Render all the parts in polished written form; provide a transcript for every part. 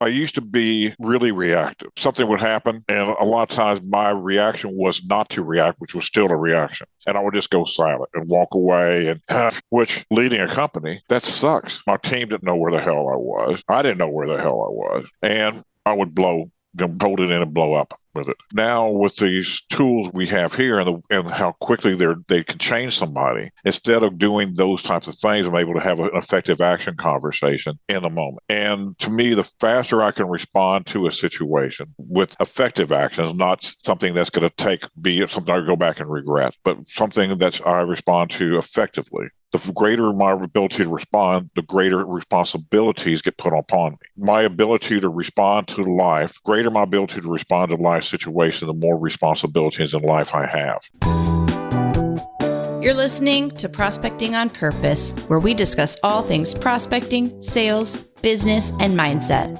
I used to be really reactive. Something would happen, and a lot of times my reaction was not to react, which was still a reaction. And I would just go silent and walk away. And which leading a company, that sucks. My team didn't know where the hell I was. I didn't know where the hell I was. And I would hold it in and blow up with it. Now with these tools we have here and how quickly they can change somebody, instead of doing those types of things, I'm able to have an effective action conversation in a moment. And to me, the faster I can respond to a situation with effective actions, not something that's going to be something I go back and regret, but something that I respond to effectively. The greater my ability to respond, the greater responsibilities get put upon me. My ability to respond to life, greater my ability to respond to life situation, the more responsibilities in life I have. You're listening to Prospecting on Purpose, where we discuss all things prospecting, sales, business, and mindset.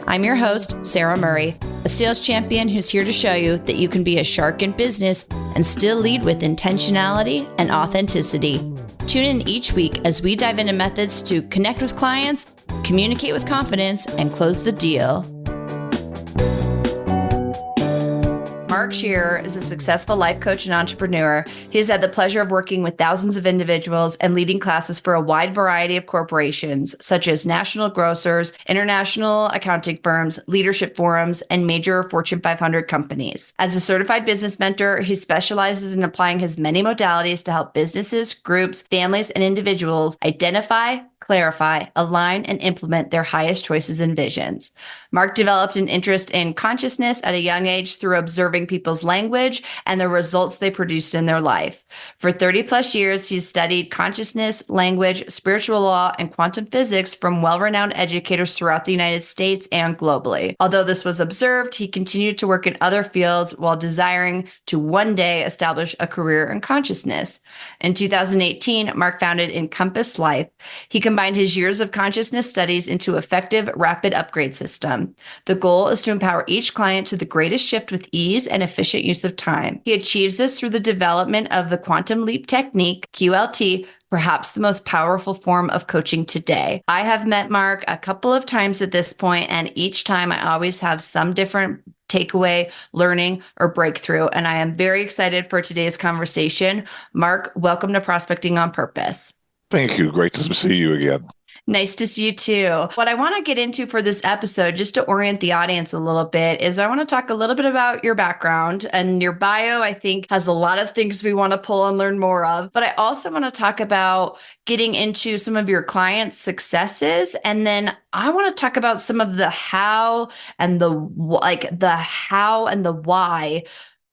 I'm your host, Sara Murray, a sales champion who's here to show you that you can be a shark in business and still lead with intentionality and authenticity. Tune in each week as we dive into methods to connect with clients, communicate with confidence, and close the deal. Mark Scherer is a successful life coach and entrepreneur. He has had the pleasure of working with thousands of individuals and leading classes for a wide variety of corporations, such as national grocers, international accounting firms, leadership forums, and major Fortune 500 companies. As a certified business mentor, he specializes in applying his many modalities to help businesses, groups, families, and individuals identify, clarify, align, and implement their highest choices and visions. Mark developed an interest in consciousness at a young age through observing people's language and the results they produced in their life. For 30 plus years, he's studied consciousness, language, spiritual law, and quantum physics from well-renowned educators throughout the United States and globally. Although this was observed, he continued to work in other fields while desiring to one day establish a career in consciousness. In 2018, Mark founded Encompass Life. He combined his years of consciousness studies into effective rapid upgrade system. The goal is to empower each client to the greatest shift with ease and efficient use of time. He achieves this through the development of the Quantum Leap Technique, QLT, perhaps the most powerful form of coaching today. I have met Mark a couple of times at this point, and each time I always have some different takeaway, learning, or breakthrough. And I am very excited for today's conversation. Mark, welcome to Prospecting on Purpose. Thank you. Great to see you again. Nice to see you too. What I want to get into for this episode, just to orient the audience a little bit, is I want to talk a little bit about your background, and your bio, I think, has a lot of things we want to pull and learn more of. But I also want to talk about getting into some of your clients' successes. And then I want to talk about some of the how and the why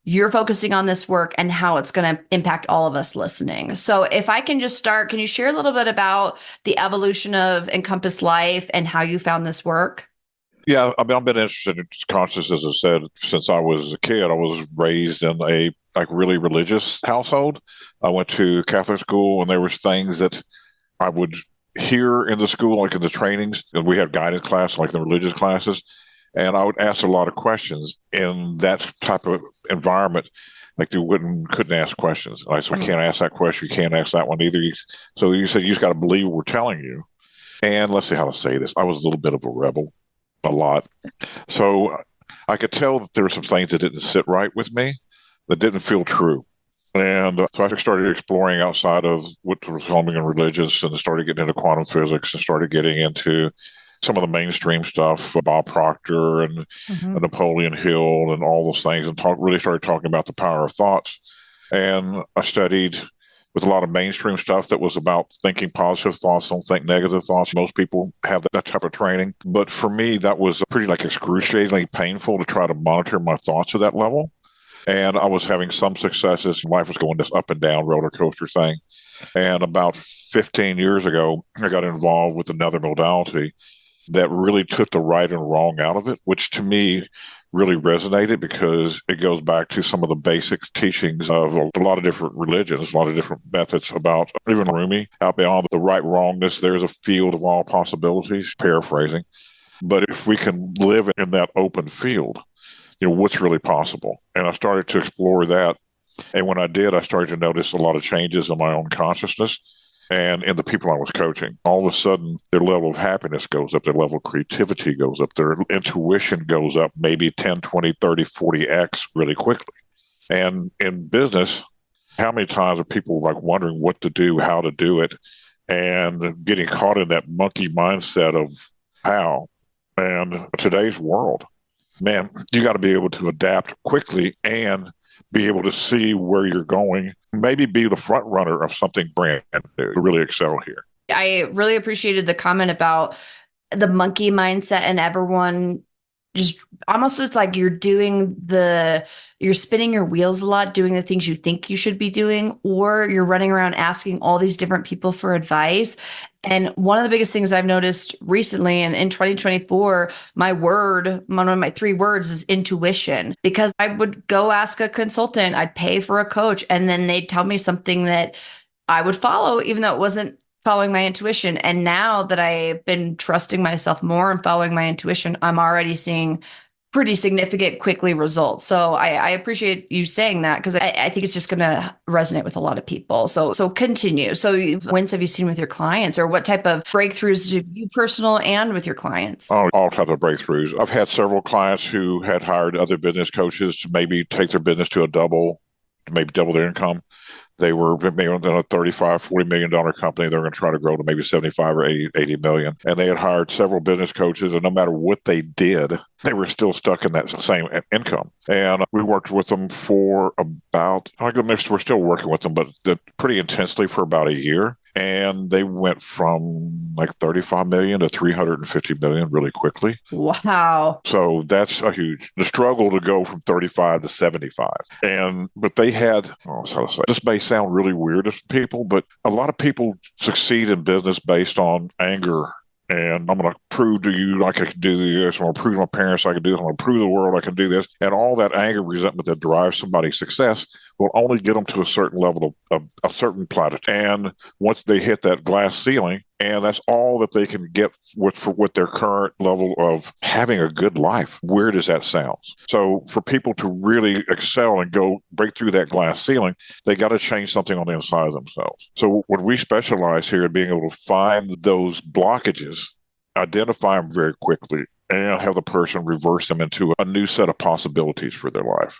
you're focusing on this work and how it's going to impact all of us listening. So if I can just start, can you share a little bit about the evolution of Encompass Life and how you found this work? Yeah, I've been interested in consciousness, as I said, since I was a kid. I was raised in a really religious household. I went to Catholic school, and there was things that I would hear in the school, like in the trainings, and we had guidance class, like the religious classes. And I would ask a lot of questions in that type of environment. Like they couldn't ask questions. And I said, I can't ask that question. You can't ask that one either. So you said, you just got to believe what we're telling you. And let's see how to say this. I was a little bit of a rebel, a lot. So I could tell that there were some things that didn't sit right with me, that didn't feel true. And so I started exploring outside of what was homing and religious, and started getting into quantum physics, and started getting into some of the mainstream stuff, Bob Proctor and Napoleon Hill and all those things, and really started talking about the power of thoughts. And I studied with a lot of mainstream stuff that was about thinking positive thoughts, don't think negative thoughts. Most people have that type of training. But for me, that was pretty excruciatingly painful to try to monitor my thoughts to that level. And I was having some successes. Life was going this up and down roller coaster thing. And about 15 years ago, I got involved with another modality that really took the right and wrong out of it, which to me really resonated because it goes back to some of the basic teachings of a lot of different religions, a lot of different methods about even Rumi, out beyond the right wrongness. There's a field of all possibilities, paraphrasing. But if we can live in that open field, what's really possible? And I started to explore that. And when I did, I started to notice a lot of changes in my own consciousness. and in the people I was coaching. All of a sudden, their level of happiness goes up, their level of creativity goes up, their intuition goes up maybe 10, 20, 30, 40x really quickly. And in business, how many times are people like wondering what to do, how to do it, and getting caught in that monkey mindset of how? And today's world, man, you got to be able to adapt quickly and be able to see where you're going, maybe be the front runner of something brand new to really excel here. I really appreciated the comment about the monkey mindset and everyone just almost it's like you're spinning your wheels a lot, doing the things you think you should be doing, or you're running around asking all these different people for advice. And one of the biggest things I've noticed recently and in 2024, one of my 3 words is intuition, because I would go ask a consultant, I'd pay for a coach, and then they'd tell me something that I would follow, even though it wasn't following my intuition. And now that I've been trusting myself more and following my intuition, I'm already seeing pretty significant quickly results. So I appreciate you saying that, because I think it's just going to resonate with a lot of people. So continue. So whens have you seen with your clients, or what type of breakthroughs do you personal and with your clients? Oh, all types of breakthroughs. I've had several clients who had hired other business coaches to maybe take their business to maybe double their income. They were maybe on a $35, $40 million company. They're going to try to grow to maybe 75 or 80 million. And they had hired several business coaches, and no matter what they did, they were still stuck in that same income. And we worked with them for we're still working with them, but pretty intensely for about a year. And they went from like 35 million to 350 million really quickly. Wow. So that's the struggle to go from 35 to 75. But they had, this may sound really weird to people, but a lot of people succeed in business based on anger. And I'm going to prove to you I can do this. I'm going to prove to my parents I can do this. I'm going to prove to the world I can do this. And all that anger, resentment that drives somebody's success will only get them to a certain level of a certain plateau. And once they hit that glass ceiling, and that's all that they can get with their current level of having a good life. Weird as that sounds. So for people to really excel and break through that glass ceiling, they got to change something on the inside of themselves. So what we specialize here in being able to find those blockages, identify them very quickly, and have the person reverse them into a new set of possibilities for their life.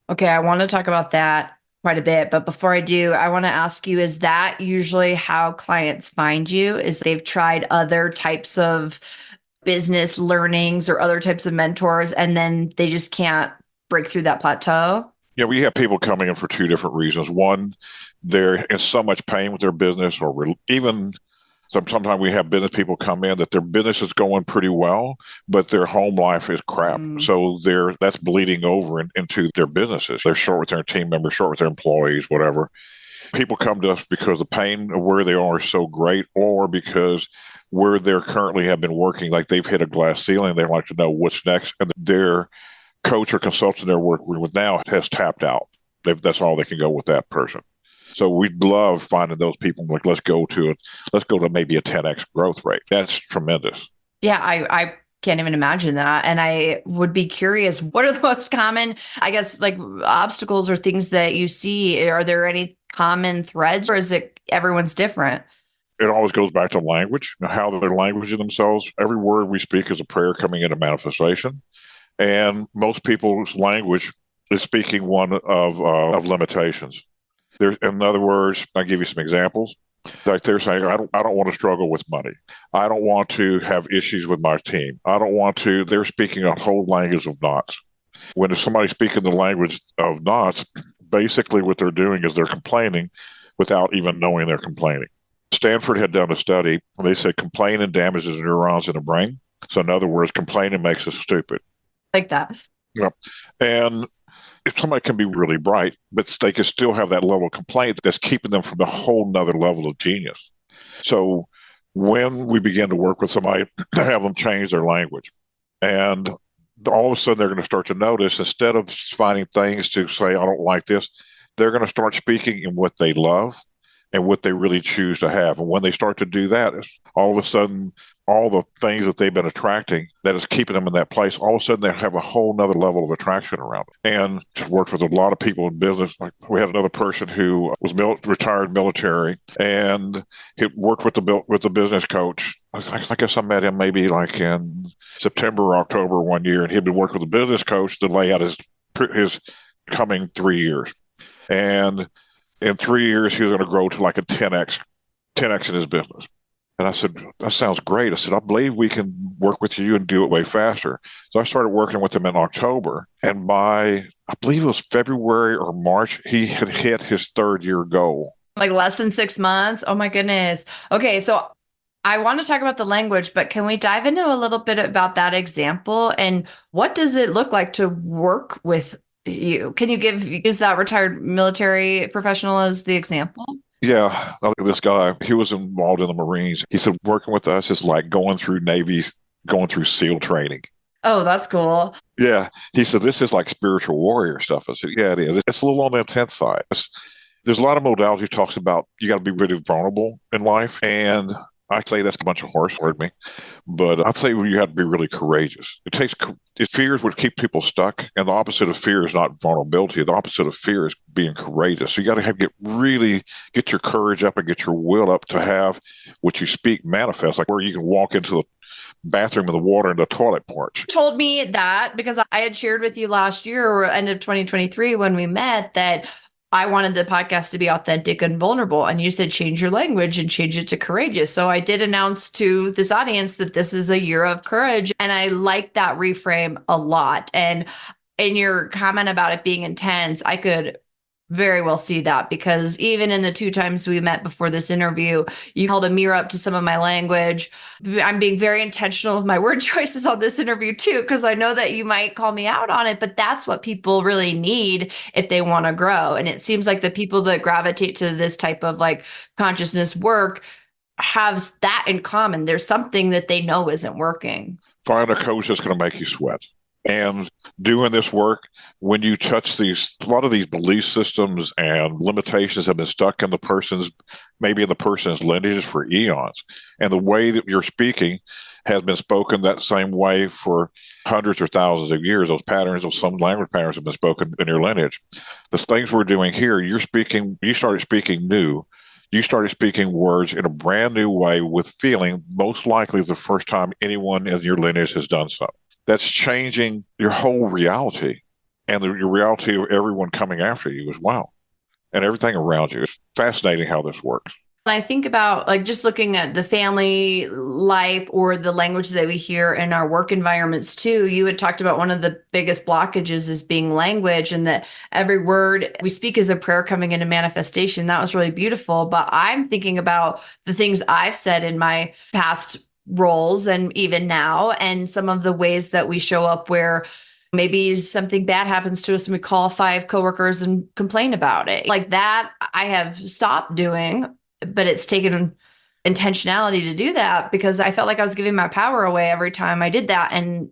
Okay, I want to talk about that quite a bit. But before I do, I want to ask you, is that usually how clients find you? Is they've tried other types of business learnings or other types of mentors, and then they just can't break through that plateau? Yeah, we have people coming in for 2 different reasons. One, they're in so much pain with their business, or even sometimes we have business people come in that their business is going pretty well, but their home life is crap. So that's bleeding over into their businesses. They're short with their team members, short with their employees, whatever. People come to us because the pain of where they are is so great, or because where they're currently have been working, like they've hit a glass ceiling. They like to know what's next. And their coach or consultant they're working with now has tapped out. That's all they can go with that person. So we'd love finding those people. Like, let's go to maybe a 10x growth rate. That's tremendous. Yeah, I can't even imagine that. And I would be curious, what are the most common, I guess, like obstacles or things that you see? Are there any common threads, or is it everyone's different? It always goes back to language, how they're languaging themselves. Every word we speak is a prayer coming into manifestation. And most people's language is speaking one of limitations. In other words, I'll give you some examples. Like they're saying, I don't want to struggle with money. I don't want to have issues with my team. They're speaking a whole language of knots. When somebody's speaking the language of knots, basically what they're doing is they're complaining without even knowing they're complaining. Stanford had done a study. They said complaining damages neurons in the brain. So in other words, complaining makes us stupid. Like that. Yeah. And if somebody can be really bright, but they can still have that level of complaint that's keeping them from the whole nother level of genius. So when we begin to work with somebody to have them change their language, and all of a sudden they're going to start to notice, instead of finding things to say, I don't like this, they're going to start speaking in what they love and what they really choose to have. And when they start to do that, all of a sudden all the things that they've been attracting that is keeping them in that place, all of a sudden they have a whole nother level of attraction around them. And worked with a lot of people in business. Like we had another person who was retired military, and he worked with the business coach. I guess I met him maybe like in September or October one year, and he'd been working with the business coach to lay out his coming 3 years. And in 3 years, he was going to grow to like a 10x in his business. And I said, that sounds great. I said, I believe we can work with you and do it way faster. So I started working with him in October. And by, I believe it was February or March, he had hit his 3rd-year goal. Like less than 6 months? Oh my goodness. Okay, so I want to talk about the language, but can we dive into a little bit about that example? And what does it look like to work with you? Can you use that retired military professional as the example? Yeah, this guy, he was involved in the Marines. He said, working with us is like going through SEAL training. Oh, that's cool. Yeah. He said, this is like spiritual warrior stuff. I said, yeah, it is. It's a little on the intense side. There's a lot of modalities he talks about. You got to be really vulnerable in life. And I say that's a bunch of horse word me, but I'd say you have to be really courageous. Fear is what keeps people stuck, and the opposite of fear is not vulnerability. The opposite of fear is being courageous. So you got to get your courage up and get your will up to have what you speak manifest, like where you can walk into the bathroom and the water and the toilet porch. You told me that because I had shared with you last year or end of 2023 when we met that I wanted the podcast to be authentic and vulnerable. And you said, change your language and change it to courageous. So I did announce to this audience that this is a year of courage. And I like that reframe a lot. And in your comment about it being intense, I could very well see that, because even in the 2 times we met before this interview, you held a mirror up to some of my language. I'm being very intentional with my word choices on this interview too, because I know that you might call me out on it, but that's what people really need if they want to grow. And it seems like the people that gravitate to this type of like consciousness work have that in common. There's something that they know isn't working. Find a coach that's going to make you sweat. And doing this work, when you touch a lot of these belief systems and limitations have been stuck in the person's lineage for eons. And the way that you're speaking has been spoken that same way for hundreds or thousands of years. Those patterns, some language patterns have been spoken in your lineage. The things we're doing here, you started speaking new. You started speaking words in a brand new way with feeling, most likely the first time anyone in your lineage has done so. That's changing your whole reality, and your reality of everyone coming after you as well, and everything around you. It's fascinating how this works. I think about like just looking at the family life or the language that we hear in our work environments too. You had talked about one of the biggest blockages is being language, and that every word we speak is a prayer coming into manifestation. That was really beautiful. But I'm thinking about the things I've said in my past roles and even now, and some of the ways that we show up where maybe something bad happens to us and we call 5 coworkers and complain about it. Like that, I have stopped doing, but it's taken intentionality to do that, because I felt like I was giving my power away every time I did that and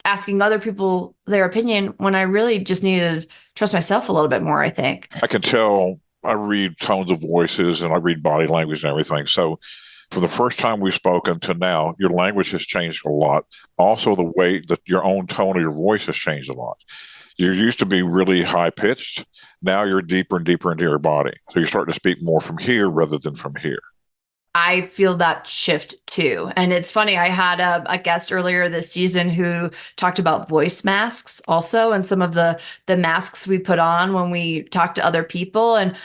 asking other people their opinion when I really just needed to trust myself a little bit more, I think. I can tell. I read tones of voices and I read body language and everything. So from the first time we've spoken to now, your language has changed a lot. Also, the way that your own tone of your voice has changed a lot. You used to be really high pitched. Now you're deeper and deeper into your body. So you're starting to speak more from here rather than from here. I feel that shift too. And it's funny, I had a guest earlier this season who talked about voice masks also, and some of the masks we put on when we talk to other people. And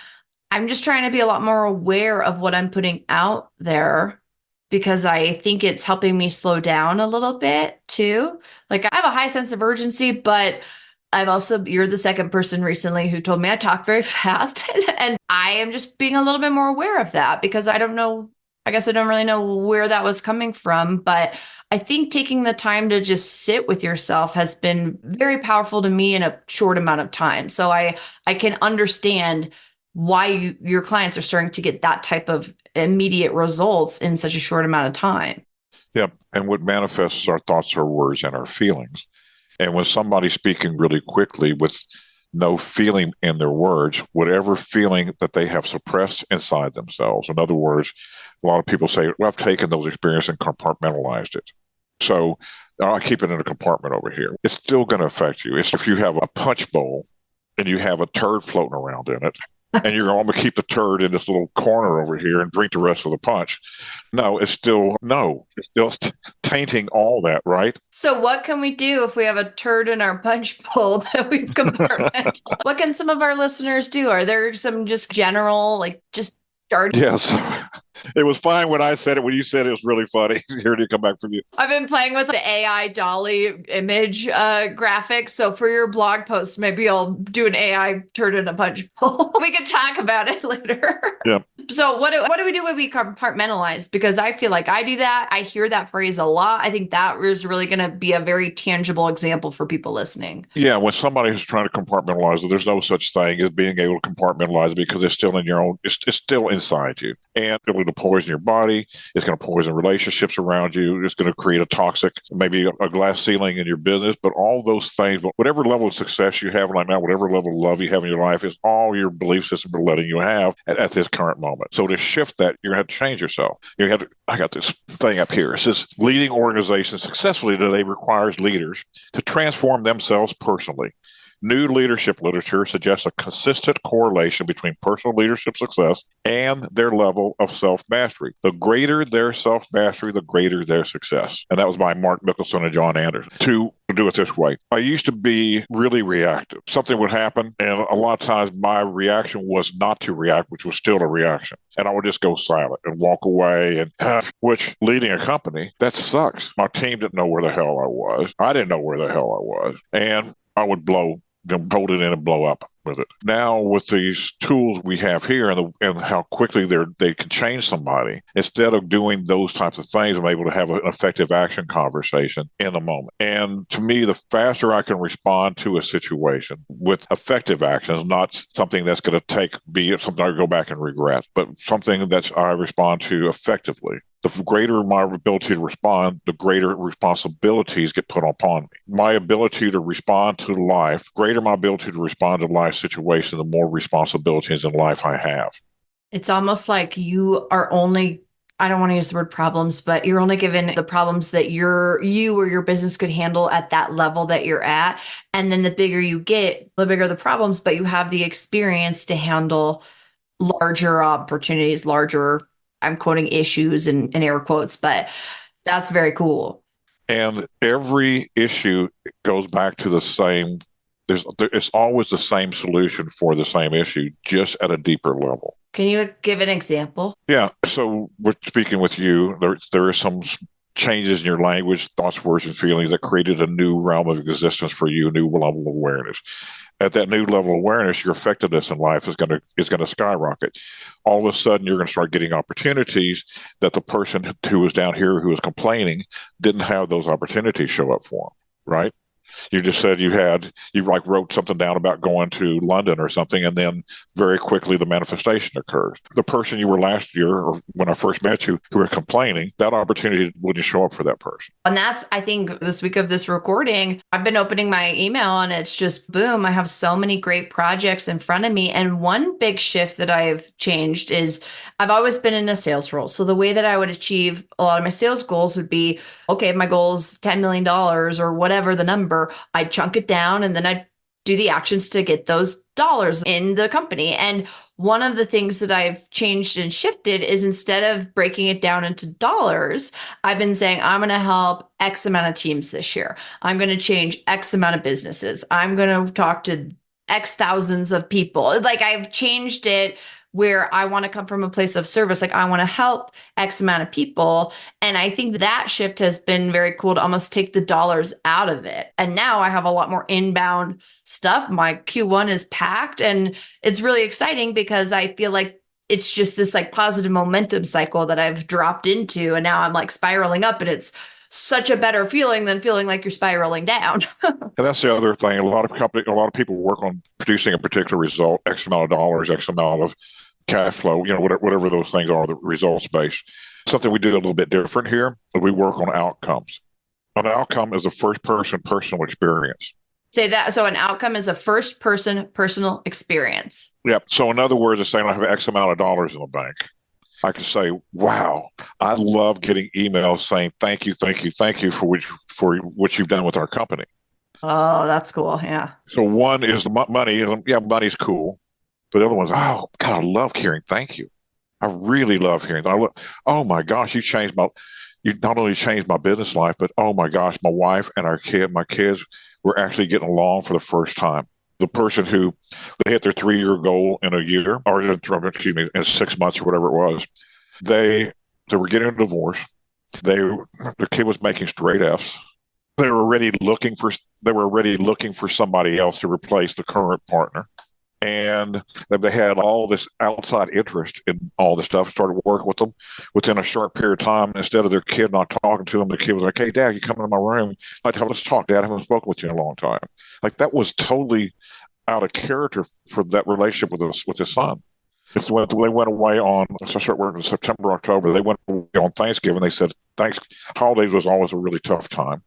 I'm just trying to be a lot more aware of what I'm putting out there, because I think it's helping me slow down a little bit too. Like I have a high sense of urgency, but you're the second person recently who told me I talk very fast. And I am just being a little bit more aware of that, because I guess I don't really know where that was coming from. But I think taking the time to just sit with yourself has been very powerful to me in a short amount of time. So I can understand why your clients are starting to get that type of immediate results in such a short amount of time. Yep. And what manifests our thoughts, our words, and our feelings. And when somebody's speaking really quickly with no feeling in their words, whatever feeling that they have suppressed inside themselves, in other words, A lot of people say, well, I've taken those experiences and compartmentalized it. So I keep it in a compartment over here. It's still going to affect you. It's if you have a punch bowl and you have a turd floating around in it, and you're going to keep the turd in this little corner over here and drink the rest of the punch. It's still tainting all that, right? So what can we do if we have a turd in our punch bowl that we've compartmentalized? What can some of our listeners do? Are there some just general, just start? Yes. It was fine when I said it. When you said it, was really funny. Hearing it come back from you. I've been playing with the AI Dolly image graphics. So for your blog post, maybe I'll do an AI turd in a punch bowl. We can talk about it later. Yeah. So what do we do when we compartmentalize? Because I feel like I do that. I hear that phrase a lot. I think that is really going to be a very tangible example for people listening. Yeah. When somebody is trying to compartmentalize it, there's no such thing as being able to compartmentalize it because it's still in your own, it's still inside you. And it'll poison your body. It's going to poison relationships around you. It's going to create a toxic, maybe a glass ceiling in your business. But all those things, whatever level of success you have right now, whatever level of love you have in your life, is all your belief system are letting you have at this current moment. So to shift that, you're going to have to change yourself. I got this thing up here. It says, leading organizations successfully today requires leaders to transform themselves personally. New leadership literature suggests a consistent correlation between personal leadership success and their level of self-mastery. The greater their self-mastery, the greater their success. And that was by Mark Mickelson and John Anderson. To do it this way, I used to be really reactive. Something would happen, and a lot of times my reaction was not to react, which was still a reaction. And I would just go silent and walk away, which leading a company, that sucks. My team didn't know where the hell I was. I didn't know where the hell I was. And I would hold it in and blow up with it. Now, with these tools we have here and how quickly they can change somebody, instead of doing those types of things, I'm able to have an effective action conversation in the moment. And to me, the faster I can respond to a situation with effective actions, not something that's going to be something I go back and regret, but something that I respond to effectively. The greater my ability to respond, the greater responsibilities get put upon me. My ability to respond to life, greater my ability to respond to life situation, the more responsibilities in life I have. It's almost like you are only, I don't want to use the word problems, but you're only given the problems that you or your business could handle at that level that you're at. And then the bigger you get, the bigger the problems, but you have the experience to handle larger opportunities, larger, I'm quoting issues in air quotes, but that's very cool. And every issue goes back to the same, it's always the same solution for the same issue, just at a deeper level. Can you give an example? Yeah. So we're speaking with you. There are some changes in your language, thoughts, words, and feelings that created a new realm of existence for you, a new level of awareness. At that new level of awareness, your effectiveness in life is going to skyrocket. All of a sudden, you're going to start getting opportunities that the person who was down here who was complaining didn't have those opportunities show up for them, right? You just said you wrote something down about going to London or something, and then very quickly the manifestation occurs. The person you were last year, or when I first met you, who were complaining, that opportunity wouldn't show up for that person. And that's, I think, this week of this recording, I've been opening my email and it's just boom. I have so many great projects in front of me. And one big shift that I've changed is I've always been in a sales role. So the way that I would achieve a lot of my sales goals would be, okay, my goal is $10 million or whatever the number. I'd chunk it down and then I'd do the actions to get those dollars in the company. And one of the things that I've changed and shifted is instead of breaking it down into dollars, I've been saying, I'm going to help X amount of teams this year. I'm going to change X amount of businesses. I'm going to talk to X thousands of people. Like I've changed it where I want to come from a place of service. Like I want to help X amount of people. And I think that shift has been very cool to almost take the dollars out of it. And now I have a lot more inbound stuff. My Q1 is packed and it's really exciting because I feel like it's just this like positive momentum cycle that I've dropped into. And now I'm like spiraling up and it's such a better feeling than feeling like you're spiraling down. And that's the other thing. A lot of people work on producing a particular result, X amount of dollars, X amount of cash flow, whatever those things are, the results based. Something we do a little bit different here, we work on outcomes. An outcome is a first person personal experience. Say that. So an outcome is a first person personal experience. Yep. So in other words, it's saying I have X amount of dollars in the bank. I can say, wow, I love getting emails saying thank you, thank you, thank you for what you've done with our company. Oh, that's cool. Yeah. So one is the money. Yeah, money's cool. But the other one's, oh, God, I love hearing thank you. I really love hearing. Oh my gosh, you not only changed my business life, but oh my gosh, my wife and my kids were actually getting along for the first time. The person who they hit their 3-year goal in a year, or excuse me, in 6 months or whatever it was, they were getting a divorce. Their kid was making straight Fs. They were already looking for somebody else to replace the current partner. And they had all this outside interest in all this stuff, started working with them within a short period of time. Instead of their kid not talking to them, the kid was like, hey, Dad, you come into my room. Let's talk, Dad. I haven't spoken with you in a long time. Like, that was totally out of character for that relationship with his son. They went away on, so I started working in September, October. They went away on Thanksgiving. They said, holidays was always a really tough time.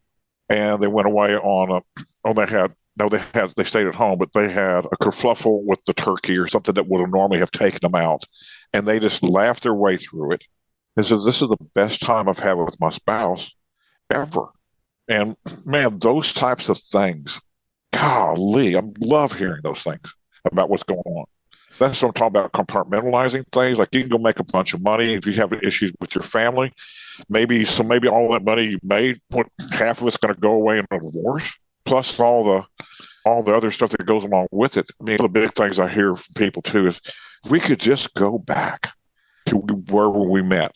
And they went away on they stayed at home, but they had a kerfluffle with the turkey or something that would have normally have taken them out. And they just laughed their way through it and said, this is the best time I've had with my spouse ever. And man, those types of things, golly, I love hearing those things about what's going on. That's what I'm talking about, compartmentalizing things. Like, you can go make a bunch of money if you have issues with your family. Maybe all that money you made, half of it's going to go away in a divorce, plus all the other stuff that goes along with it. I mean, the big things I hear from people too is, we could just go back to where we met.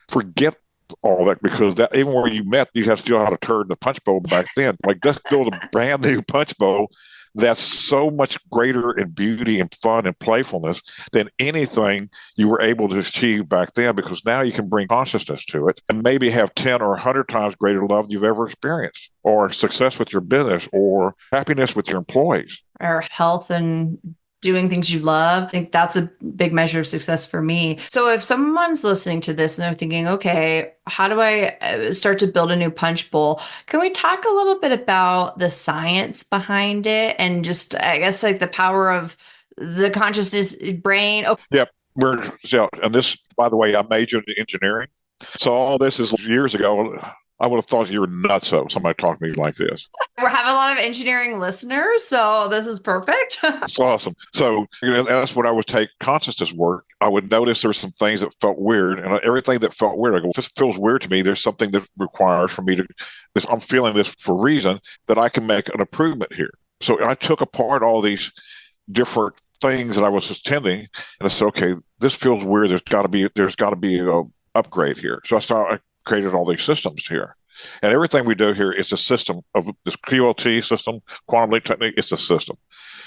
Forget all that, because that even where you met, you still had a turd in the punch bowl back then. Like, let's build a brand new punch bowl that's so much greater in beauty and fun and playfulness than anything you were able to achieve back then, because now you can bring consciousness to it and maybe have 10 or 100 times greater love you've ever experienced, or success with your business, or happiness with your employees. Or health and doing things you love. I think that's a big measure of success for me. So if someone's listening to this and they're thinking, okay, how do I start to build a new punch bowl? Can we talk a little bit about the science behind it and just, I guess, like the power of the consciousness brain? Oh, Yep. And this, by the way, I majored in engineering. So all this is years ago. I would have thought you were nuts, though, somebody talked to me like this. We're having a lot of engineering listeners, so this is perfect. It's awesome. So that's what I would take consciousness work. I would notice there's some things that felt weird, and everything that felt weird, I go, this feels weird to me. There's something that requires for me I'm feeling this for a reason that I can make an improvement here. So I took apart all these different things that I was attending, and I said, okay, this feels weird. There's got to be a upgrade here. So I created all these systems here. And everything we do here is a system of this QLT system, quantum leap technique. It's a system.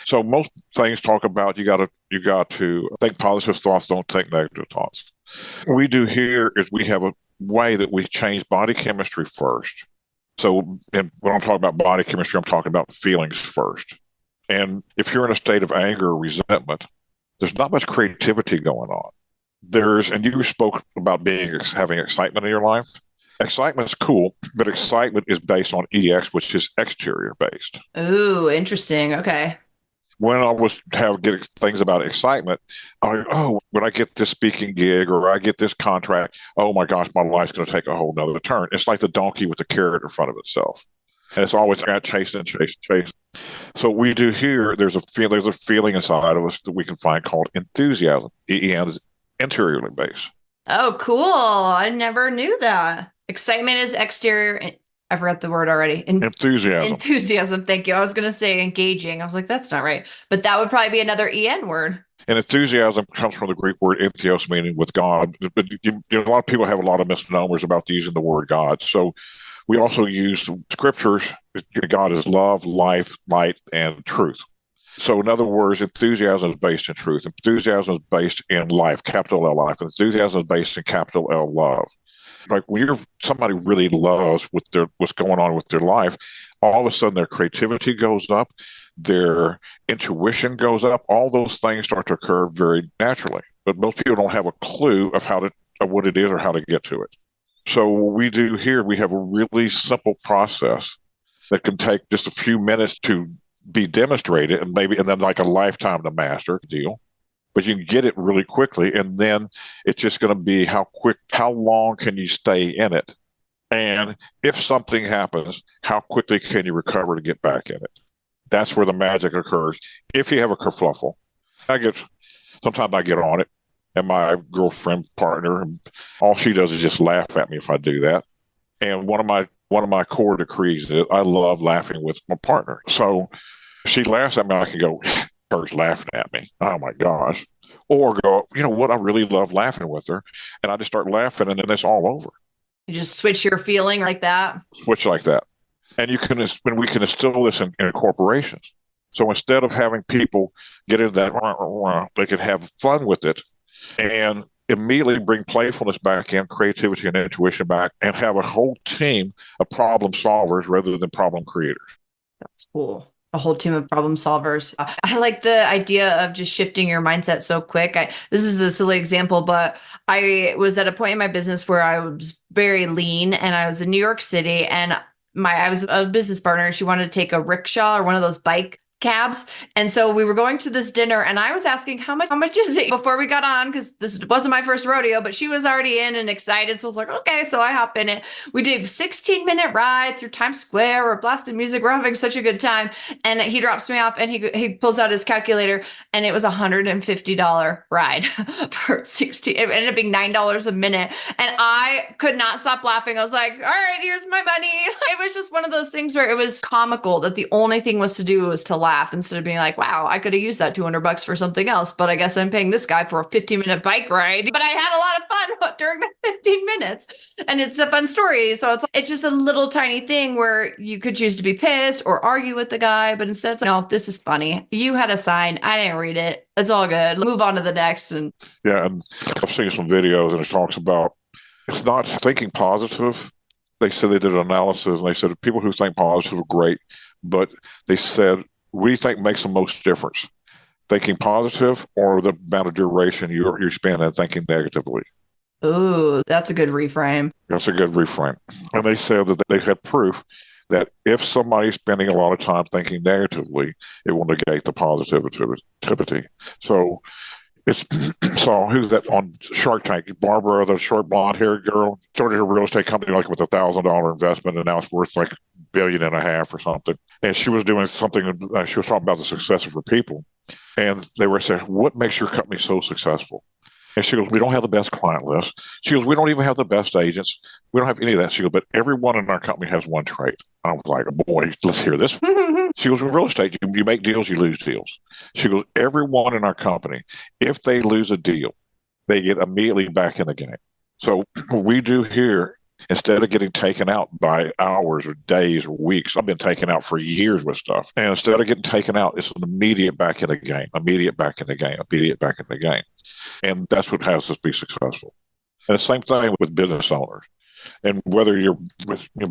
So most things talk about you got to think positive thoughts, don't think negative thoughts. What we do here is we have a way that we change body chemistry first. So when I'm talking about body chemistry, I'm talking about feelings first. And if you're in a state of anger or resentment, there's not much creativity going on. And you spoke about having excitement in your life. Excitement's cool, but excitement is based on EX, which is exterior based. Ooh, interesting. Okay. When I was getting things about excitement, when I get this speaking gig or I get this contract, oh my gosh, my life's going to take a whole nother turn. It's like the donkey with the carrot in front of itself. And it's always chasing. So what we do here, there's a feeling inside of us that we can find called enthusiasm. EN is interiorly based. Oh, cool. I never knew that. Excitement is exterior. I forgot the word already. Enthusiasm. Enthusiasm. Thank you. I was going to say engaging. I was like, that's not right. But that would probably be another EN word. And enthusiasm comes from the Greek word entheos, meaning with God. But a lot of people have a lot of misnomers about using the word God. So we also use scriptures. God is love, life, light, and truth. So in other words, enthusiasm is based in truth. Enthusiasm is based in life, capital L life. Enthusiasm is based in capital L love. Like when somebody really loves what's going on with their life, all of a sudden their creativity goes up, their intuition goes up. All those things start to occur very naturally. But most people don't have a clue of what it is or how to get to it. So what we do here, we have a really simple process that can take just a few minutes to be demonstrated, and then like a lifetime to master deal. but you can get it really quickly. And then it's just going to be how long can you stay in it? And if something happens, how quickly can you recover to get back in it? That's where the magic occurs. If you have a kerfluffle, sometimes I get on it, and my girlfriend partner, all she does is just laugh at me if I do that. And one of my core decrees is I love laughing with my partner. So if she laughs at me, I can go, her's laughing at me. Oh my gosh. Or go, you know what? I really love laughing with her. And I just start laughing, and then it's all over. You just switch your feeling like that. Switch like that. And we can instill this in corporations. So instead of having people get into that, they can have fun with it and immediately bring playfulness back in, creativity and intuition back, and have a whole team of problem solvers rather than problem creators. That's cool. A whole team of problem solvers. I like the idea of just shifting your mindset so quick. This is a silly example, but I was at a point in my business where I was very lean, and I was in New York City, and I was a business partner, and she wanted to take a rickshaw or one of those bike cabs. And so we were going to this dinner, and I was asking how much is it before we got on, because this wasn't my first rodeo, but she was already in and excited. So I was like, okay, so I hop in it. We did a 16-minute ride through Times Square. We're blasting music. We're having such a good time. And he drops me off, and he pulls out his calculator, and it was $150 ride for 16. It ended up being $9 a minute. And I could not stop laughing. I was like, all right, here's my money. It was just one of those things where it was comical that the only thing was to do was to laugh instead of being like, wow, I could have used that $200 for something else, but I guess I'm paying this guy for a 15-minute bike ride. But I had a lot of fun during the 15 minutes, and it's a fun story. So it's just a little tiny thing where you could choose to be pissed or argue with the guy, but instead it's like, no, this is funny. You had a sign, I didn't read it. It's all good. Move on to the next. And I've seen some videos, and it talks about it's not thinking positive. They said they did an analysis, and they said people who think positive are great, but they said, what do you think makes the most difference? Thinking positive or the amount of duration you're spending thinking negatively? Ooh, that's a good reframe. That's a good reframe. And they said that they had proof that if somebody's spending a lot of time thinking negatively, it will negate the positivity. So so who's that on Shark Tank? Barbara, the short blonde haired girl, started her real estate company like with $1,000 investment, and now it's worth like $1.5 billion or something. And she was doing something. She was talking about the success of her people, and they were saying, "What makes your company so successful?" And she goes, "We don't have the best client list." She goes, "We don't even have the best agents. We don't have any of that." She goes, "But everyone in our company has one trait." I was like, "Boy, let's hear this." She goes, "In real estate, you make deals, you lose deals." She goes, "Everyone in our company, if they lose a deal, they get immediately back in the game." So what we do here, instead of getting taken out by hours or days or weeks, I've been taken out for years with stuff. And instead of getting taken out, it's an immediate back in the game, immediate back in the game, immediate back in the game. And that's what has us be successful. And the same thing with business owners. And whether your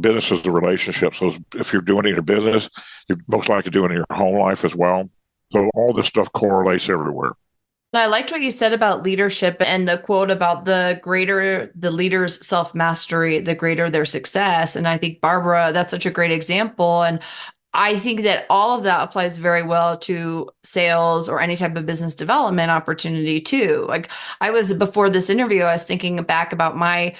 business is a relationship, so if you're doing it in your business, you're most likely doing it in your home life as well. So all this stuff correlates everywhere. I liked what you said about leadership and the quote about the greater the leader's self-mastery, the greater their success. And I think, Barbara, that's such a great example. And I think that all of that applies very well to sales or any type of business development opportunity too. Like before this interview, I was thinking back about my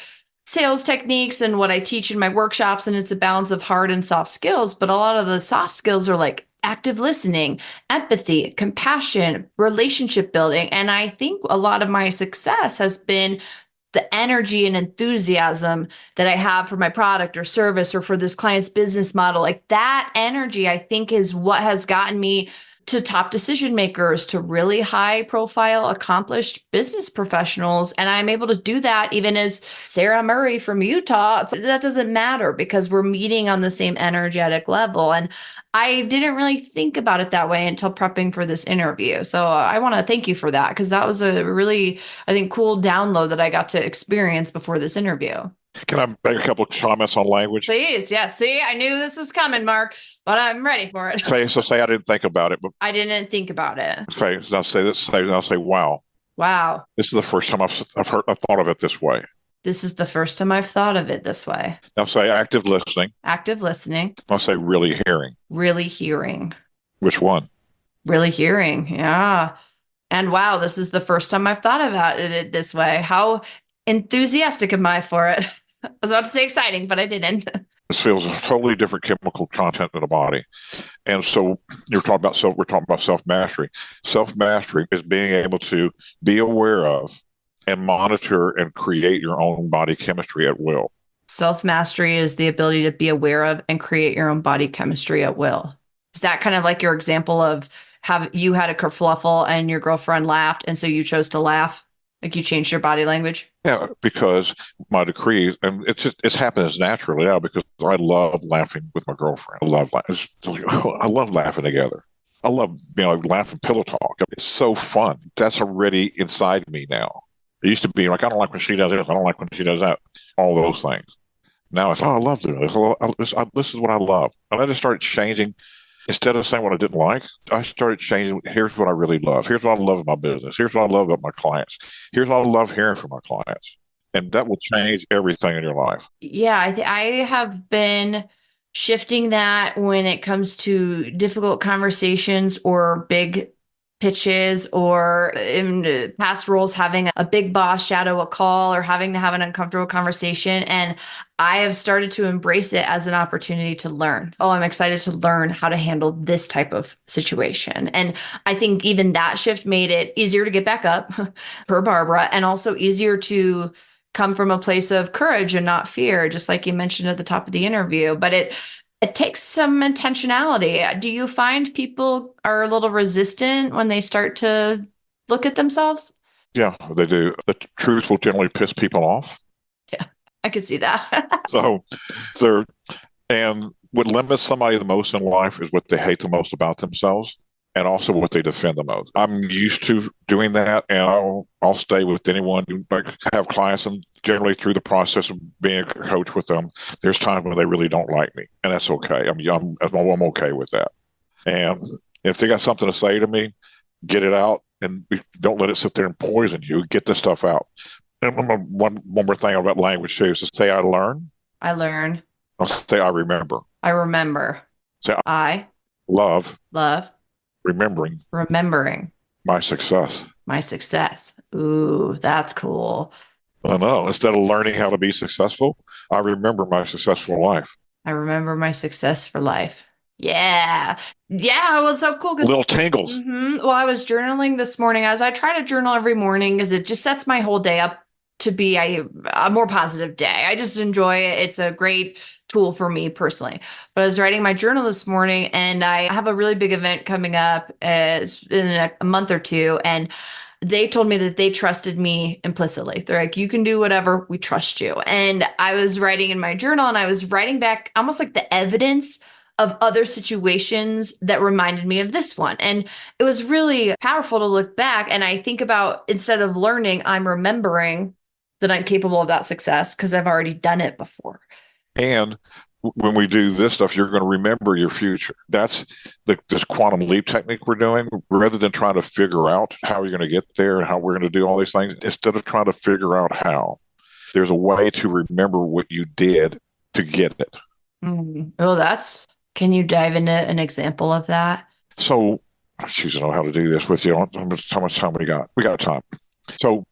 sales techniques and what I teach in my workshops, and it's a balance of hard and soft skills. But a lot of the soft skills are like active listening, empathy, compassion, relationship building. And I think a lot of my success has been the energy and enthusiasm that I have for my product or service or for this client's business model. Like that energy, I think, is what has gotten me to top decision makers, to really high profile, accomplished business professionals. And I'm able to do that even as Sara Murray from Utah. That doesn't matter because we're meeting on the same energetic level. And I didn't really think about it that way until prepping for this interview. So I want to thank you for that, because that was a really, I think, cool download that I got to experience before this interview. Can I make a couple of comments on language? Please. Yeah. See, I knew this was coming, Mark, but I'm ready for it. Say I didn't think about it. But I didn't think about it. I'll say, wow. Wow. This is the first time I've thought of it this way. This is the first time I've thought of it this way. I'll say active listening. Active listening. I'll say really hearing. Really hearing. Which one? Really hearing. Yeah. And wow, this is the first time I've thought about it this way. How enthusiastic am I for it? I was about to say exciting, but I didn't. This feels a totally different chemical content in the body. And so we're talking about self-mastery. Self-mastery is being able to be aware of and monitor and create your own body chemistry at will. Self-mastery is the ability to be aware of and create your own body chemistry at will. Is that kind of like your example of have you had a kerfluffle and your girlfriend laughed, and so you chose to laugh? Like you changed your body language? Yeah, because my decrees, and it's happens naturally now because I love laughing with my girlfriend. I love laughing together. I love laughing pillow talk. It's so fun. That's already inside me now. It used to be like I don't like when she does this. I don't like when she does that. All those things. Now it's I love doing this. This is what I love. And I just started changing. Instead of saying what I didn't like, I started changing. Here's what I really love. Here's what I love about my business. Here's what I love about my clients. Here's what I love hearing from my clients. And that will change everything in your life. Yeah, I have been shifting that when it comes to difficult conversations or big pitches, or in past roles, having a big boss shadow a call or having to have an uncomfortable conversation. And I have started to embrace it as an opportunity to learn. Oh, I'm excited to learn how to handle this type of situation. And I think even that shift made it easier to get back up for Barbara, and also easier to come from a place of courage and not fear, just like you mentioned at the top of the interview. But it takes some intentionality. Do you find people are a little resistant when they start to look at themselves? Yeah, they do. The truth will generally piss people off. Yeah, I could see that. So and what limits somebody the most in life is what they hate the most about themselves, and also what they defend the most. I'm used to doing that, and I'll stay with anyone. Like have clients, and generally through the process of being a coach with them, there's times when they really don't like me, and that's okay. I'm okay with that. And if they got something to say to me, get it out, and don't let it sit there and poison you. Get the stuff out. And one more thing about language too is to say I learn. I learn. I'll say I remember. I remember. Say I love remembering my success. My success. Ooh, that's cool. I know. Instead of learning how to be successful, I remember my successful life. I remember my success for life. Yeah. Yeah, it was so cool. Little tingles. Well, I was journaling this morning, as I try to journal every morning because it just sets my whole day up to be a more positive day. I just enjoy it. It's a great tool for me personally. But I was writing my journal this morning, and I have a really big event coming up in a month or two. And they told me that they trusted me implicitly. They're like, you can do whatever, we trust you. And I was writing in my journal, and I was writing back almost like the evidence of other situations that reminded me of this one. And it was really powerful to look back. And I think about, instead of learning, I'm remembering that I'm capable of that success because I've already done it before. And when we do this stuff, you're going to remember your future. That's this quantum leap technique we're doing. Rather than trying to figure out how you're going to get there and how we're going to do all these things, instead of trying to figure out how, there's a way to remember what you did to get it. Oh, can you dive into an example of that? So I choose to know how to do this with you. How much time we got? We got time. So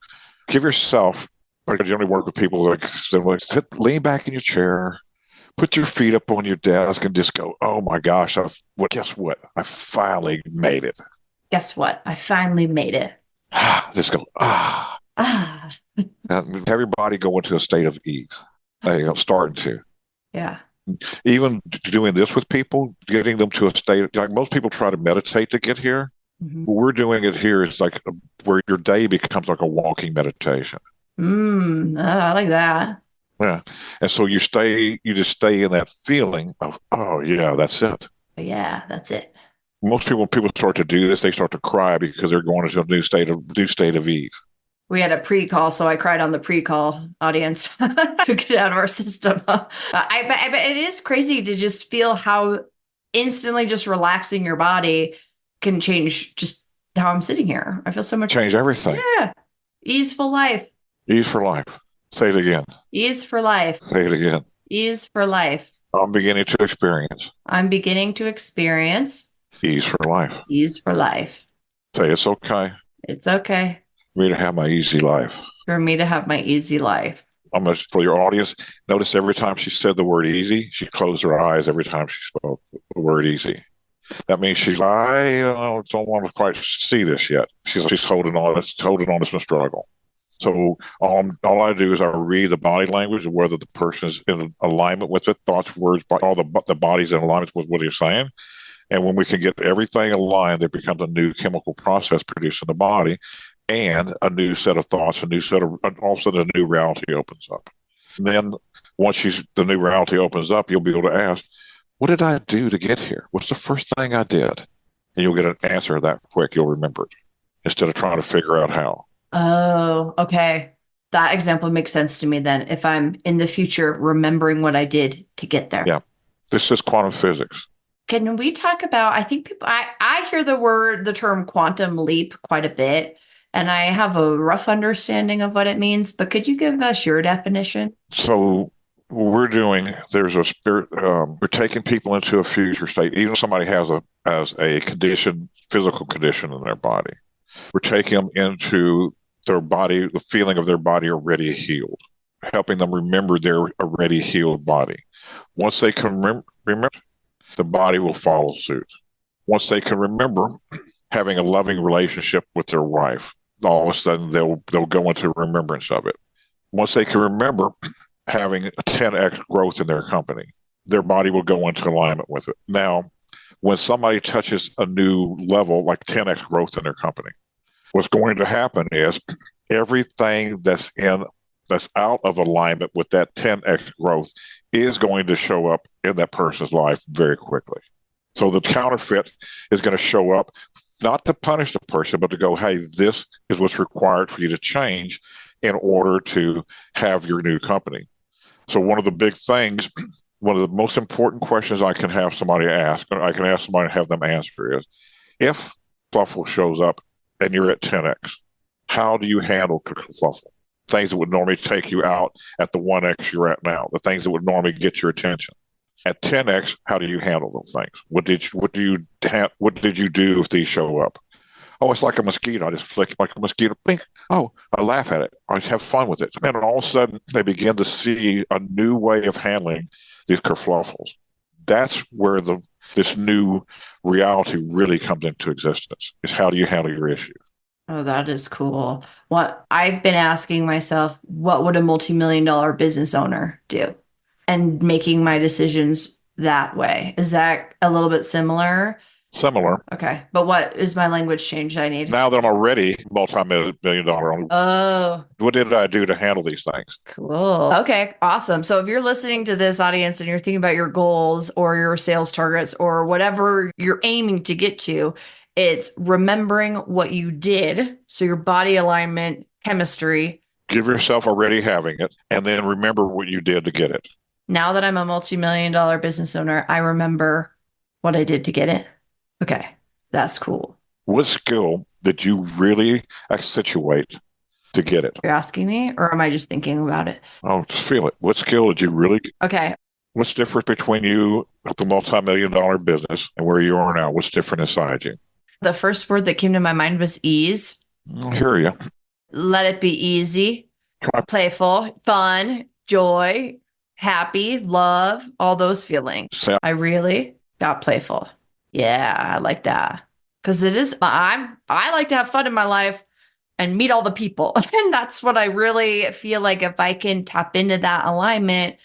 give yourself, I generally work with people like lean back in your chair, put your feet up on your desk, and just go, oh my gosh, guess what? I finally made it. Guess what? I finally made it. Just go, Have everybody go into a state of ease. Starting to. Yeah. Even doing this with people, getting them to a state, like most people try to meditate to get here. Mm-hmm. What we're doing it here is like where your day becomes like a walking meditation. I like that. Yeah. And so you just stay in that feeling of, oh yeah, that's it. Yeah, that's it. Most people, when people start to do this, they start to cry because they're going into a new state of ease. We had a pre-call, so I cried on the pre-call, audience, to get out of our system. But it is crazy to just feel how instantly just relaxing your body can change just how I'm sitting here. I feel so much. Change everything. Yeah. Ease for life. Ease for life. Say it again. Ease for life. Say it again. Ease for life. I'm beginning to experience. Ease for life. Ease for life. Ease for life. Say it's okay. It's okay for me to have my easy life. for me to have my easy life. For your audience, notice every time she said the word easy, she closed her eyes every time she spoke the word easy. That means she's like, I don't want to quite see this yet. She's holding on. It's holding on to some struggle. So all I do is I read the body language of whether the person is in alignment with it, thoughts, words, all the body's in alignment with what he's saying. And when we can get everything aligned, there becomes a new chemical process produced in the body and a new set of thoughts, all of a sudden a new reality opens up. And then once the new reality opens up, you'll be able to ask, what did I do to get here? What's the first thing I did? And you'll get an answer that quick. You'll remember it instead of trying to figure out how. Oh, okay. That example makes sense to me then. If I'm in the future remembering what I did to get there. Yeah. This is quantum physics. Can we talk about, I think I hear the term quantum leap quite a bit, and I have a rough understanding of what it means, but could you give us your definition? So what we're doing, there's a spirit, we're taking people into a future state. Even if somebody has a condition, physical condition in their body, we're taking them into their body, the feeling of their body already healed, helping them remember their already healed body. Once they can remember, the body will follow suit. Once they can remember having a loving relationship with their wife, all of a sudden they'll go into remembrance of it. Once they can remember having a 10x growth in their company, their body will go into alignment with it. Now, when somebody touches a new level, like 10x growth in their company, what's going to happen is everything that's out of alignment with that 10x growth is going to show up in that person's life very quickly. So the counterfeit is going to show up not to punish the person, but to go, hey, this is what's required for you to change in order to have your new company. So one of the big things, one of the most important questions I can have somebody ask, or I can ask somebody and have them answer is, if kerfluffle shows up and you're at 10x, how do you handle kerfluffle? Things that would normally take you out at the 1x you're at now, the things that would normally get your attention. At 10x, how do you handle those things? What did you do if these show up? Oh, it's like a mosquito. I just flick it like a mosquito. Blink. Oh, I laugh at it. I have fun with it. And all of a sudden, they begin to see a new way of handling these kerfluffles. That's where this new reality really comes into existence, is how do you handle your issues? Oh, that is cool. What I've been asking myself, what would a multi-million-dollar business owner do? And making my decisions that way. Is that a little bit similar? Similar. Okay. But what is my language change I need? Now that I'm already multi-million-dollar, Oh, what did I do to handle these things? cool. Okay, awesome. So if you're listening to this audience and you're thinking about your goals or your sales targets or whatever you're aiming to get to, it's remembering what you did. So your body alignment, chemistry. Give yourself already having it, and then remember what you did to get it. Now that I'm a multi-million-dollar business owner, I remember what I did to get it. Okay, that's cool. What skill did you really accentuate to get it? You're asking me, or am I just thinking about it? Oh, just feel it. What skill did you really? Okay. What's different between you at the multi-million-dollar business and where you are now? What's different inside you? The first word that came to my mind was ease. I hear you. Let it be easy, playful, fun, joy, happy, love, all those feelings. I really got playful. Yeah, I like that. Because I like to have fun in my life and meet all the people. And that's what I really feel like if I can tap into that alignment,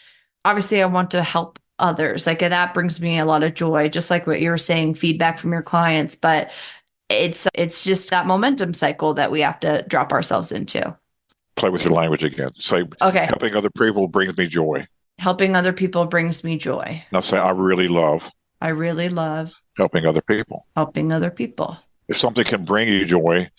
obviously I want to help others. Like that brings me a lot of joy, just like what you were saying, feedback from your clients. But it's just that momentum cycle that we have to drop ourselves into. Play with your language again. Say, okay, helping other people brings me joy. Helping other people brings me joy. Now say, I really love helping other people. If something can bring you joy,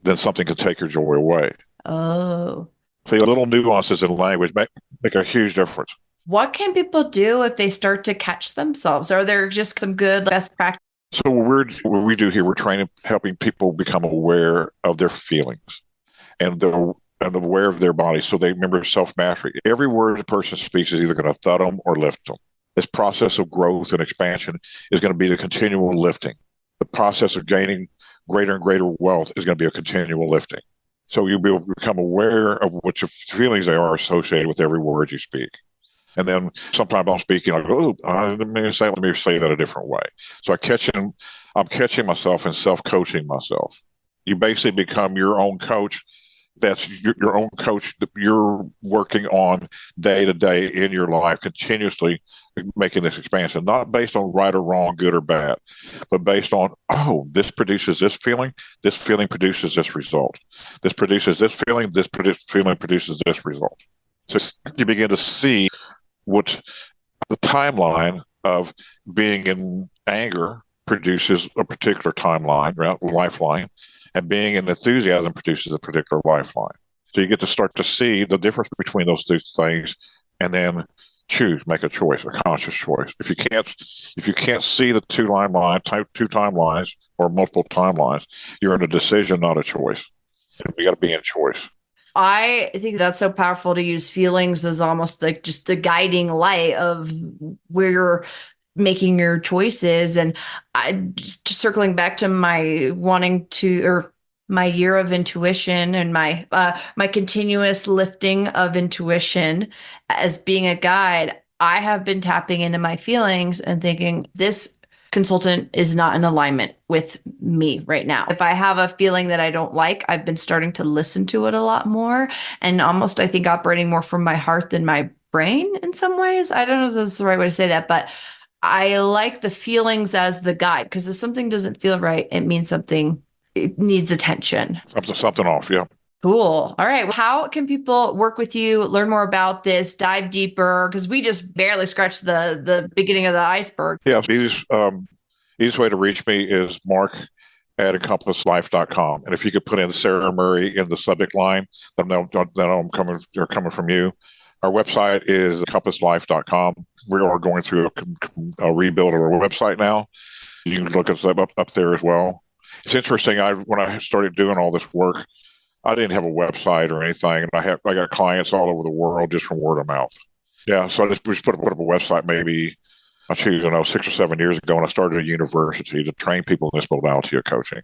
then something can take your joy away. Oh. See, little nuances in language make a huge difference. What can people do if they start to catch themselves? Are there just some good best practices? So what we do here, we're helping people become aware of their feelings and aware of their body, so they remember self-mastery. Every word a person speaks is either going to thud them or lift them. This process of growth and expansion is going to be the continual lifting. The process of gaining greater and greater wealth is going to be a continual lifting. So you'll become aware of what your feelings they are associated with every word you speak. And then sometimes I'm speaking, I go, let me say that a different way. So I'm catching myself and self-coaching myself. You basically become your own coach. That's your own coach that you're working on day to day in your life, continuously making this expansion, not based on right or wrong, good or bad, but based on, this produces this feeling produces this result. This produces this feeling feeling produces this result. So you begin to see what the timeline of being in anger produces a particular timeline, lifeline, and being in enthusiasm produces a particular lifeline. So you get to start to see the difference between those two things, and then make a choice, a conscious choice. If you can't see the two timelines or multiple timelines, you're in a decision, not a choice. And we got to be in choice. I think that's so powerful to use feelings as almost like just the guiding light of where you're making your choices. And I just circling back to my my year of intuition and my continuous lifting of intuition as being a guide, I have been tapping into my feelings and thinking this consultant is not in alignment with me right now. If I have a feeling that I don't like, I've been starting to listen to it a lot more and almost, I think, operating more from my heart than my brain in some ways. I don't know if that's the right way to say that, but I like the feelings as the guide, because if something doesn't feel right, it means it needs attention. Something off, yeah. Cool. All right. How can people work with you, learn more about this, dive deeper? Because we just barely scratched the beginning of the iceberg. Yeah. Easiest way to reach me is mark@encompasslife.com. And if you could put in Sara Murray in the subject line, then they're coming from you. Our website is encompasslife.com. We are going through a rebuild of our website now. You can look us up there as well. It's interesting. When I started doing all this work, I didn't have a website or anything, and I got clients all over the world just from word of mouth. Yeah, so I just put up a website maybe 6 or 7 years ago, and I started a university to train people in this modality of coaching.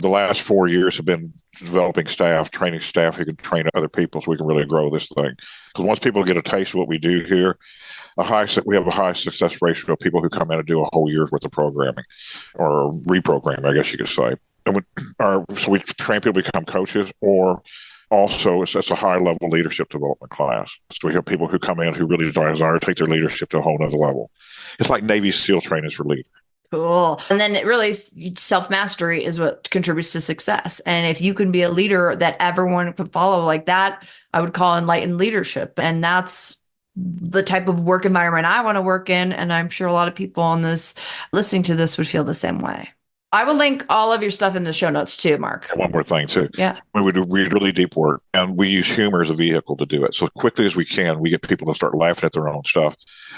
The last 4 years have been developing training staff who can train other people so we can really grow this thing. Because once people get a taste of what we do here, we have a high success ratio of people who come in and do a whole year's worth of programming or reprogramming, I guess you could say. And so we train people to become coaches, or also it's a high level leadership development class. So we have people who come in who really desire to take their leadership to a whole nother level. It's like Navy SEAL trainings for leaders. Cool. And then it really, self-mastery is what contributes to success. And if you can be a leader that everyone could follow like that, I would call enlightened leadership. And that's the type of work environment I want to work in. And I'm sure a lot of people on this listening to this would feel the same way. I will link all of your stuff in the show notes too, Mark. One more thing too. Yeah. We do really deep work, and we use humor as a vehicle to do it. So quickly as we can, we get people to start laughing at their own stuff.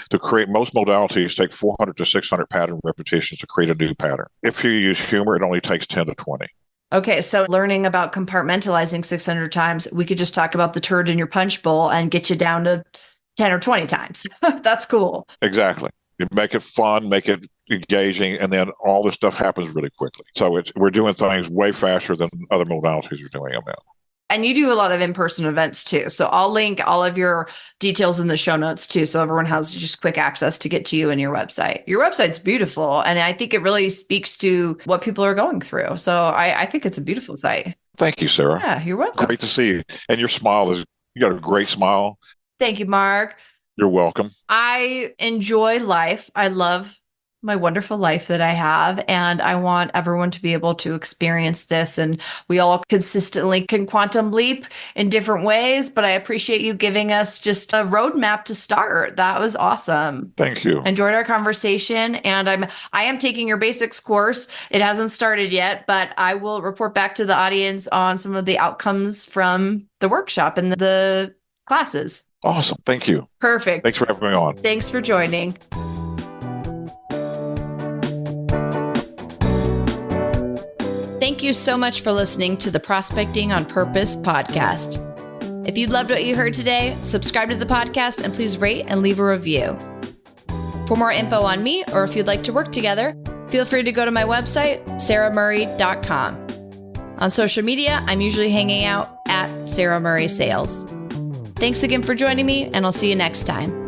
To create, most modalities take 400 to 600 pattern repetitions to create a new pattern. If you use humor, it only takes 10 to 20. Okay, so learning about compartmentalizing 600 times, we could just talk about the turd in your punch bowl and get you down to 10 or 20 times. That's cool. Exactly. You make it fun, make it engaging, and then all this stuff happens really quickly. So we're doing things way faster than other modalities are doing them now. And you do a lot of in-person events too. So I'll link all of your details in the show notes too, so everyone has just quick access to get to you and your website. Your website's beautiful, and I think it really speaks to what people are going through. So I think it's a beautiful site. Thank you, Sarah. Yeah, you're welcome. Great to see you. And your smile you got a great smile. Thank you, Mark. You're welcome. I enjoy life. I love my wonderful life that I have, and I want everyone to be able to experience this. And we all consistently can quantum leap in different ways, but I appreciate you giving us just a roadmap to start. That was awesome. Thank you. Enjoyed our conversation, and I am taking your basics course. It hasn't started yet, but I will report back to the audience on some of the outcomes from the workshop and the classes. Awesome. Thank you. Perfect. Thanks for having me on. Thanks for joining. Thank you so much for listening to the Prospecting on Purpose podcast. If you loved what you heard today, subscribe to the podcast and please rate and leave a review. For more info on me, or if you'd like to work together, Feel free to go to my website, saramurray.com. On social media, I'm usually hanging out at Sara Murray Sales. Thanks again for joining me, and I'll see you next time.